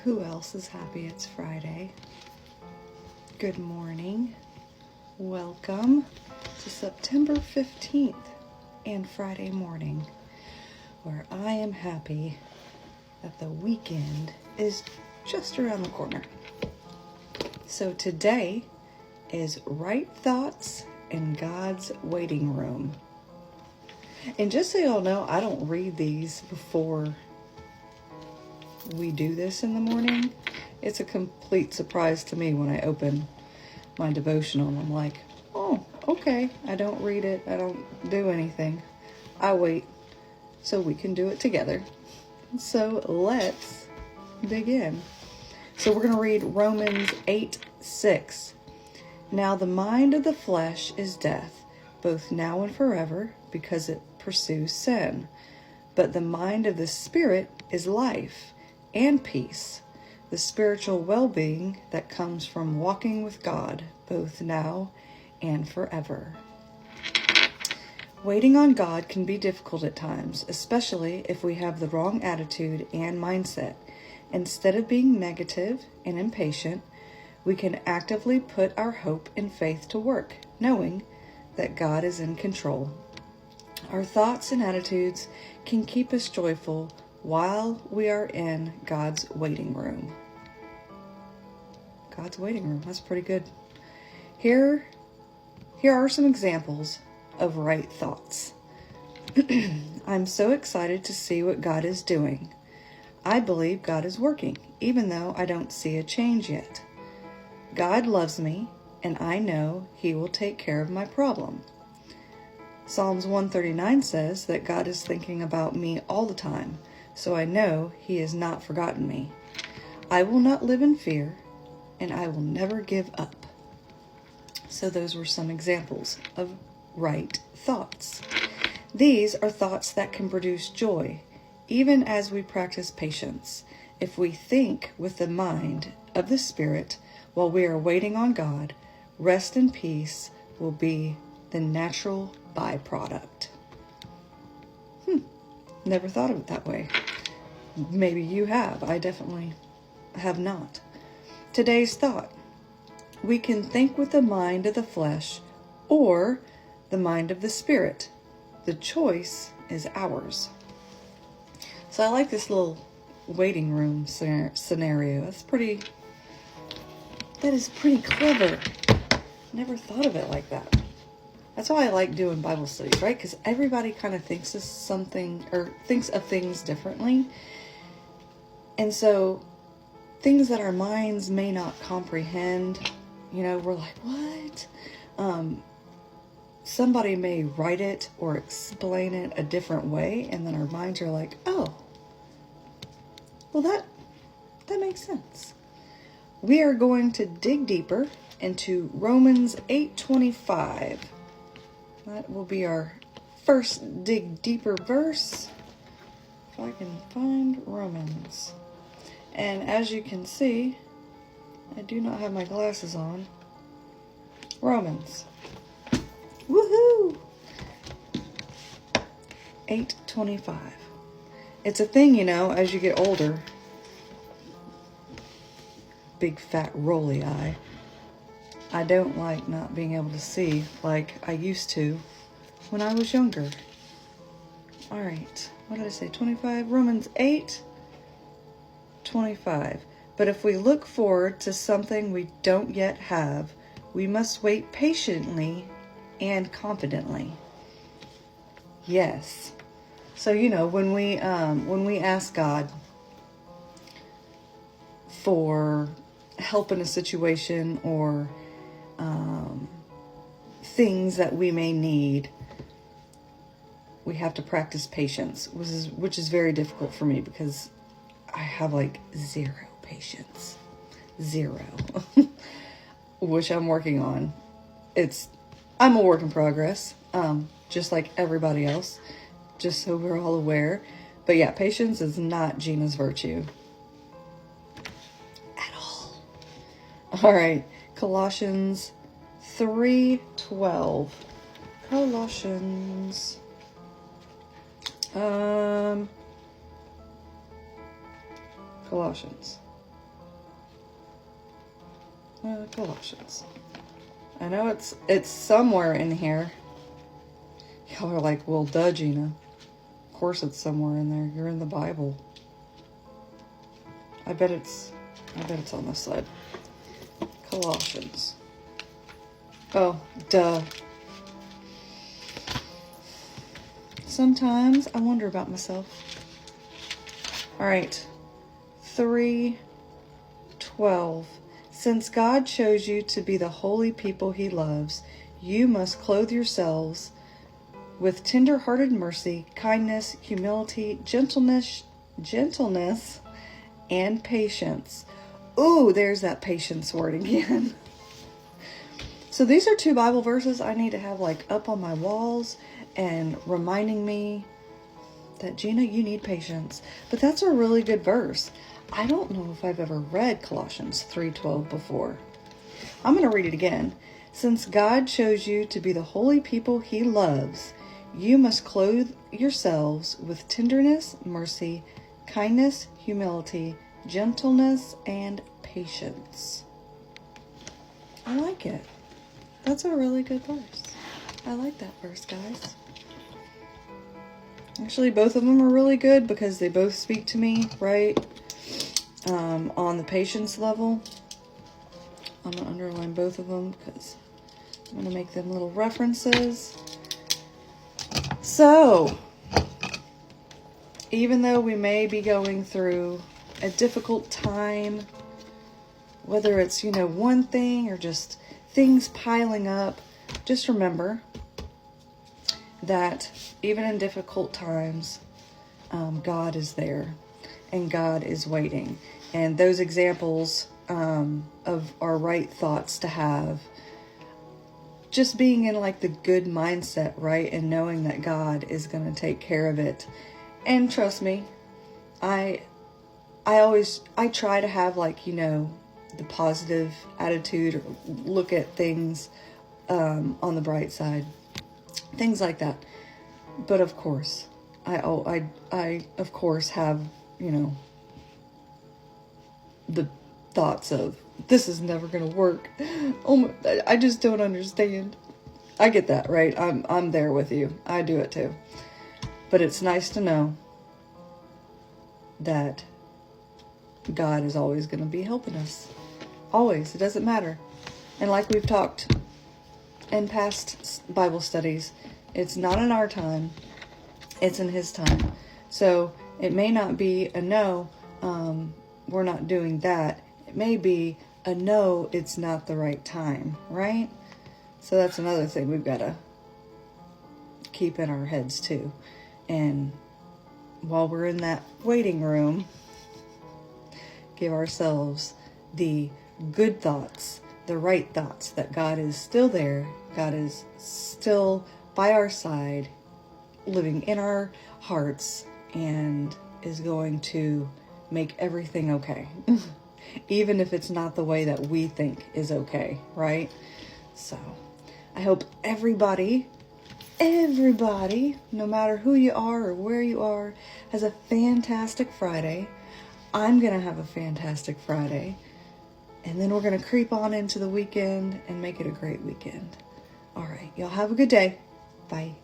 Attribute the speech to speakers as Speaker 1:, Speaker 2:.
Speaker 1: Who else is happy it's Friday? Good morning. Welcome to September 15th and Friday morning, where I am happy that the weekend is just around the corner. So today is Right Thoughts in God's Waiting Room. And just so y'all know, I don't read these before we do this in the morning. It's a complete surprise to me when I open my devotional and I'm like, oh, okay. I don't read it. I don't do anything. I wait so we can do it together. So let's dig in. So we're going to read Romans 8:6. Now the mind of the flesh is death, both now and forever, because it pursues sin. But the mind of the Spirit is life and peace, the spiritual well-being that comes from walking with God, both now and forever. Waiting on God can be difficult at times, especially if we have the wrong attitude and mindset. Instead of being negative and impatient, we can actively put our hope and faith to work, knowing that God is in control. Our thoughts and attitudes can keep us joyful while we are in God's waiting room. God's waiting room, that's pretty good. Here are some examples of right thoughts. I'm so excited to see what God is doing. I believe God is working, even though I don't see a change yet. God loves me, and I know He will take care of my problem. Psalms 139 says that God is thinking about me all the time, so I know He has not forgotten me. I will not live in fear, and I will never give up. So those were some examples of right thoughts. These are thoughts that can produce joy, even as we practice patience. If we think with the mind of the Spirit while we are waiting on God, rest and peace will be the natural byproduct. Never thought of it that way. Maybe you have. I definitely have not. Today's thought. We can think with the mind of the flesh or the mind of the Spirit. The choice is ours. So I like this little waiting room scenario. That is pretty clever. Never thought of it like that. That's why I like doing Bible studies, right? Because everybody kind of thinks of something or thinks of things differently. And so things that our minds may not comprehend, we're like, what? Somebody may write it or explain it a different way. And then our minds are like, oh, well, that makes sense. We are going to dig deeper into Romans 8:25. That will be our first dig deeper verse. If I can find Romans. And as you can see, I do not have my glasses on. Romans. Woohoo! 8:25. It's a thing, as you get older. Big fat rolly eye. I don't like not being able to see like I used to when I was younger. All right. What did I say? 25? Romans 8:25. But if we look forward to something we don't yet have, we must wait patiently and confidently. Yes. So, when we ask God for help in a situation or things that we may need, we have to practice patience, which is very difficult for me because I have zero patience. Zero. Which I'm working on. I'm a work in progress, just like everybody else, just so we're all aware. But yeah, patience is not Gina's virtue. At all. All right, Colossians 3:12. Colossians. Colossians. Colossians. I know it's somewhere in here. Y'all are like, well, duh, Gina. Of course it's somewhere in there. You're in the Bible. I bet it's on this side. Colossians. Oh, duh. Sometimes I wonder about myself. All right. 3:12. Since God chose you to be the holy people he loves, you must clothe yourselves with tender-hearted mercy, kindness, humility, gentleness, and patience. Ooh, there's that patience word again. So these are 2 Bible verses I need to have like up on my walls and reminding me that, Gina, you need patience. But that's a really good verse. I don't know if I've ever read Colossians 3:12 before. I'm going to read it again. Since God chose you to be the holy people he loves, you must clothe yourselves with tenderness, mercy, kindness, humility, gentleness, and patience. I like it. That's a really good verse. I like that verse, guys. Actually, both of them are really good because they both speak to me, right? On the patience level. I'm going to underline both of them because I'm going to make them little references. So, even though we may be going through a difficult time, whether it's, one thing or just things piling up, just remember that even in difficult times, God is there and God is waiting. And those examples of our right thoughts to have, just being in like the good mindset, right? And knowing that God is going to take care of it. And trust me, I try to have like, the positive attitude, or look at things on the bright side, things like that. But of course, I of course have, the thoughts of, this is never going to work. Oh my, I just don't understand. I get that, right? I'm there with you. I do it too. But it's nice to know that God is always going to be helping us. Always. It doesn't matter. And like we've talked in past Bible studies, it's not in our time. It's in his time. So it may not be a no, we're not doing that. It may be a no, it's not the right time, right? So that's another thing we've got to keep in our heads too. And while we're in that waiting room, give ourselves the good thoughts, the right thoughts, that God is still there. God is still by our side, living in our hearts, and is going to make everything okay. Even if it's not the way that we think is okay, right? So I hope everybody, no matter who you are or where you are, has a fantastic Friday. I'm going to have a fantastic Friday. And then we're going to creep on into the weekend and make it a great weekend. All right. Y'all have a good day. Bye.